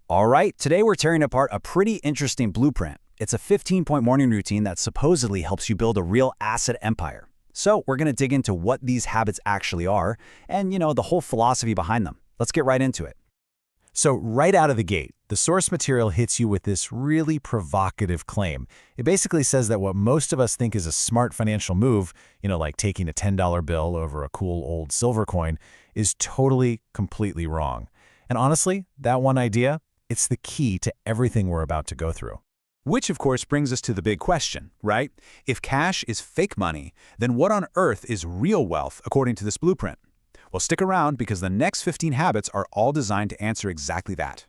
All right, today we're tearing apart a pretty interesting blueprint. It's a 15-point morning routine that supposedly helps you build a real asset empire. So we're going to dig into what these habits actually are and, the whole philosophy behind them. Let's get right into it. So right out of the gate, the source material hits you with this really provocative claim. It basically says that what most of us think is a smart financial move, like taking a $10 bill over a cool old silver coin, is totally, completely wrong. And honestly, that one idea, it's the key to everything we're about to go through. Which, of course, brings us to the big question, right? If cash is fake money, then what on earth is real wealth according to this blueprint? Well, stick around because the next 15 habits are all designed to answer exactly that.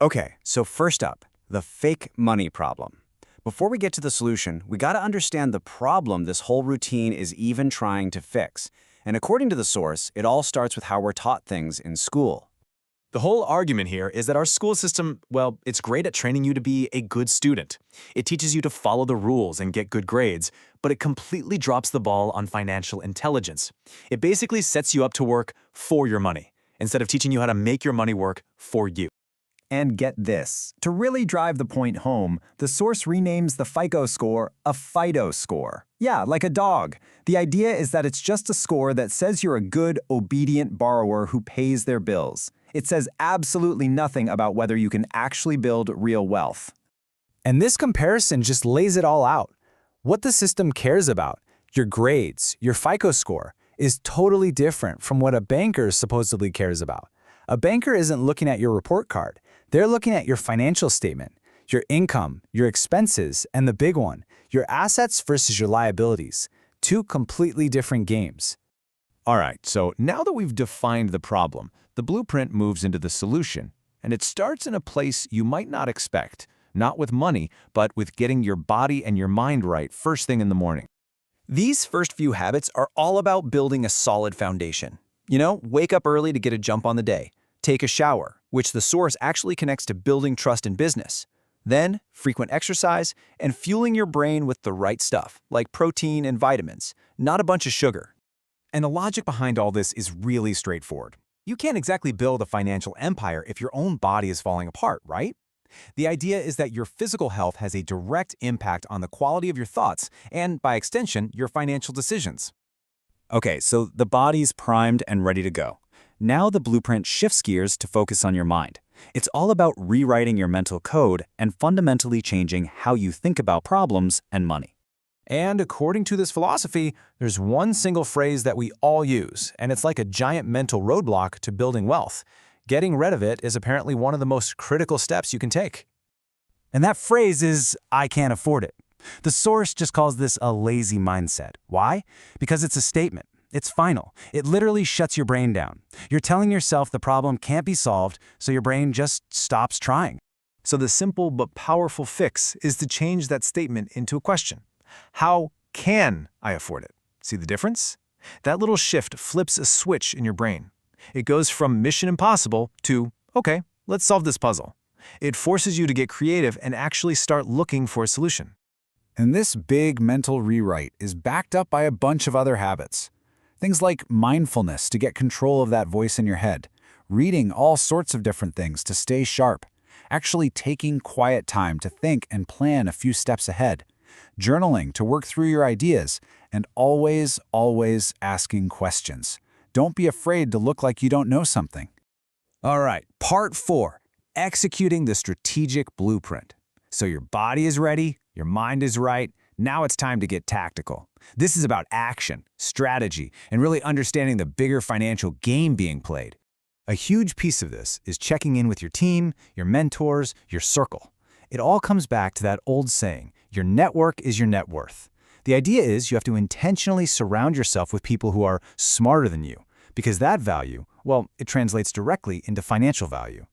Okay, so first up, the fake money problem. Before we get to the solution, we got to understand the problem this whole routine is even trying to fix. And according to the source, it all starts with how we're taught things in school. The whole argument here is that our school system, well, it's great at training you to be a good student. It teaches you to follow the rules and get good grades, but it completely drops the ball on financial intelligence. It basically sets you up to work for your money, instead of teaching you how to make your money work for you. And get this, to really drive the point home, the source renames the FICO score a FIDO score. Yeah, like a dog. The idea is that it's just a score that says you're a good, obedient borrower who pays their bills. It says absolutely nothing about whether you can actually build real wealth. And this comparison just lays it all out. What the system cares about, your grades, your FICO score, is totally different from what a banker supposedly cares about. A banker isn't looking at your report card. They're looking at your financial statement, your income, your expenses, and the big one, your assets versus your liabilities. Two completely different games. All right, so now that we've defined the problem, the blueprint moves into the solution, and it starts in a place you might not expect, not with money, but with getting your body and your mind right first thing in the morning. These first few habits are all about building a solid foundation. Wake up early to get a jump on the day. Take a shower, which the source actually connects to building trust in business. Then, frequent exercise and fueling your brain with the right stuff, like protein and vitamins, not a bunch of sugar. And the logic behind all this is really straightforward. You can't exactly build a financial empire if your own body is falling apart, right? The idea is that your physical health has a direct impact on the quality of your thoughts and, by extension, your financial decisions. Okay, so the body's primed and ready to go. Now the blueprint shifts gears to focus on your mind. It's all about rewriting your mental code and fundamentally changing how you think about problems and money. And according to this philosophy, there's one single phrase that we all use, and it's like a giant mental roadblock to building wealth. Getting rid of it is apparently one of the most critical steps you can take. And that phrase is, I can't afford it. The source just calls this a lazy mindset. Why? Because it's a statement. It's final. It literally shuts your brain down. You're telling yourself the problem can't be solved, so your brain just stops trying. So the simple but powerful fix is to change that statement into a question. How can I afford it? See the difference? That little shift flips a switch in your brain. It goes from mission impossible to, okay, let's solve this puzzle. It forces you to get creative and actually start looking for a solution. And this big mental rewrite is backed up by a bunch of other habits. Things like mindfulness to get control of that voice in your head, reading all sorts of different things to stay sharp, actually taking quiet time to think and plan a few steps ahead, journaling to work through your ideas, and always, always asking questions. Don't be afraid to look like you don't know something. All right, part 4, executing the strategic blueprint. So your body is ready, your mind is right, now it's time to get tactical. This is about action, strategy, and really understanding the bigger financial game being played. A huge piece of this is checking in with your team, your mentors, your circle. It all comes back to that old saying, your network is your net worth. The idea is you have to intentionally surround yourself with people who are smarter than you, because that value, well, it translates directly into financial value.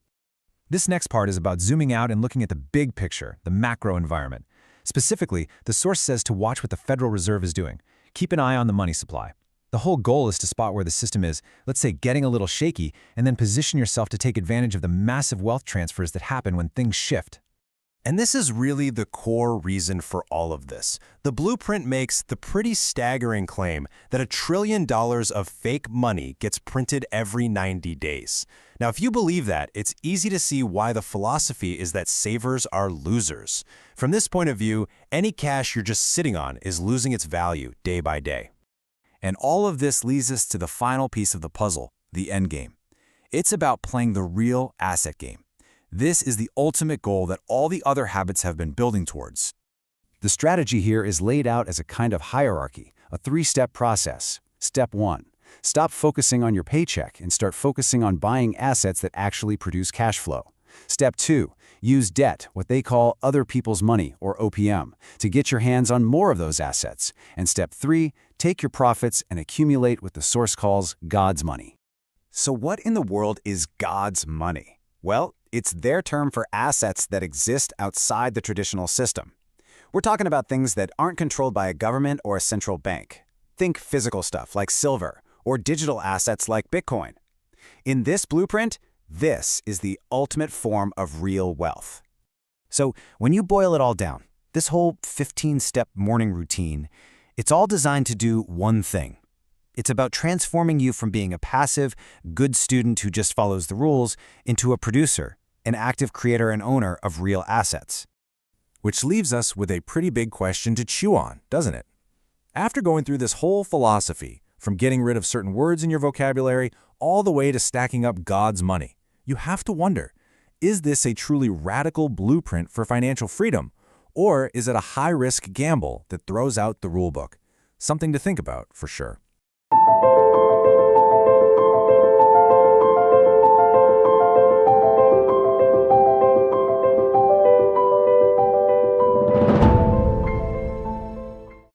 This next part is about zooming out and looking at the big picture, the macro environment. Specifically, the source says to watch what the Federal Reserve is doing. Keep an eye on the money supply. The whole goal is to spot where the system is, let's say, getting a little shaky, and then position yourself to take advantage of the massive wealth transfers that happen when things shift. And this is really the core reason for all of this. The blueprint makes the pretty staggering claim that $1 trillion of fake money gets printed every 90 days. Now, if you believe that, it's easy to see why the philosophy is that savers are losers. From this point of view, any cash you're just sitting on is losing its value day by day. And all of this leads us to the final piece of the puzzle, the end game. It's about playing the real asset game. This is the ultimate goal that all the other habits have been building towards. The strategy here is laid out as a kind of hierarchy, a three-step process. Step 1. Stop focusing on your paycheck and start focusing on buying assets that actually produce cash flow. Step 2. Use debt, what they call other people's money, or OPM, to get your hands on more of those assets. And Step 3. Take your profits and accumulate what the source calls God's money. So what in the world is God's money? Well, it's their term for assets that exist outside the traditional system. We're talking about things that aren't controlled by a government or a central bank. Think physical stuff like silver, or digital assets like Bitcoin. In this blueprint, this is the ultimate form of real wealth. So when you boil it all down, this whole 15-step morning routine, it's all designed to do one thing. It's about transforming you from being a passive, good student who just follows the rules into a producer, an active creator and owner of real assets. Which leaves us with a pretty big question to chew on, doesn't it? After going through this whole philosophy, from getting rid of certain words in your vocabulary all the way to stacking up God's money, you have to wonder, is this a truly radical blueprint for financial freedom? Or is it a high-risk gamble that throws out the rulebook? Something to think about, for sure.